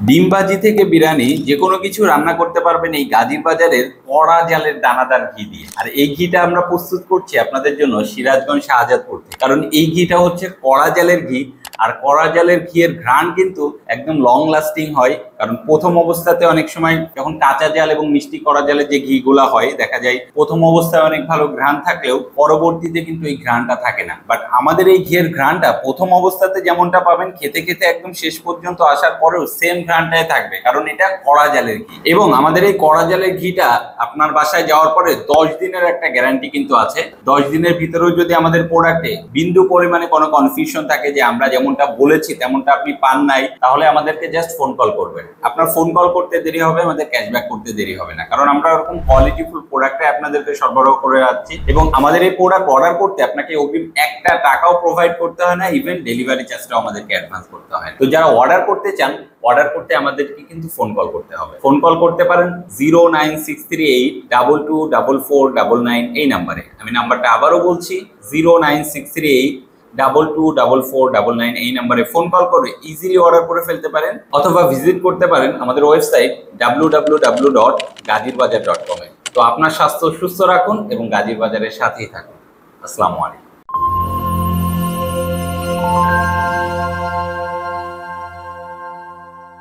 ডিম ভাজি থেকে বিরিয়ানি যে কোনো কিছু রান্না করতে পারবেন এই গাজীর বাজারের কড়া জালের দানাদার ঘি দিয়ে। আর এই ঘিটা আমরা প্রস্তুত করছি আপনাদের জন্য সিরাজগঞ্জ শাহজাদপুর থেকে। কারণ এই ঘিটা হচ্ছে কড়া জালের ঘি। আর কড়া জালের ঘিয়ের ঘ্রাণ কিন্তু একদম লং লাস্টিং হয়। কারণ প্রথম অবস্থাতে অনেক সময় যখন কাঁচা জাল এবং মিষ্টি কড়া জালের যে ঘিগুলা হয় দেখা যায় প্রথম অবস্থায় অনেক ভালো ঘ্রাণ থাকলেও পরবর্তীতে কিন্তু এই ঘ্রাণটা থাকে না। বাট আমাদের এই ঘিয়ের ঘ্রাণটা প্রথম অবস্থাতে যেমনটা পাবেন খেতে খেতে একদম শেষ পর্যন্ত আসার পরেও সেম ঘ্রাণটাই থাকবে, কারণ এটা কড়া জালের ঘি। এবং আমাদের এই কড়া জালের ঘিটা আপনার বাসায় যাওয়ার পরে 10 দিনের একটা গ্যারান্টি কিন্তু আছে। 10 দিনের ভিতরেও যদি আমাদের প্রোডাক্টে বিন্দু পরিমাণে কোনো কনফিউশন থাকে যে আমরা যেমনটা বলেছি তেমনটা আপনি পান নাই, তাহলে আমাদেরকে জাস্ট ফোন কল করবেন। আপনার ফোন কল করতে দেরি হবে, আমাদের ক্যাশব্যাক করতে দেরি হবে না, কারণ আমরা এরকম কোয়ালিটিফুল প্রোডাক্টে আপনাদেরকে সরবরাহ করে যাচ্ছি। এবং আমাদের এই প্রোডাক্ট অর্ডার করতে আপনাকে অগ্রিম একটা টাকাও প্রোভাইড করতে হয় না, ইভেন ডেলিভারি চার্জটাও আমাদেরকে অ্যাডভান্স করতে হয়। তো যারা অর্ডার করতে চান, অর্ডার করতে আমাদেরকে কিন্তু ফোন কল করতে হবে। ফোন কল করতে পারেন 09638224499 এই নাম্বারে। আমি নাম্বারটা আবারও বলছি 09638224499 এই নাম্বারে ফোন কল করে ইজিলি অর্ডার করে ফেলতে পারেন, অথবা ভিজিট করতে পারেন আমাদের ওয়েবসাইট www.gazirbajar.com এ। তো আপনার স্বাস্থ্য সুস্থ রাখুন এবং গাজীর বাজারের সাথেই থাকুন। আসসালামু আলাইকুম।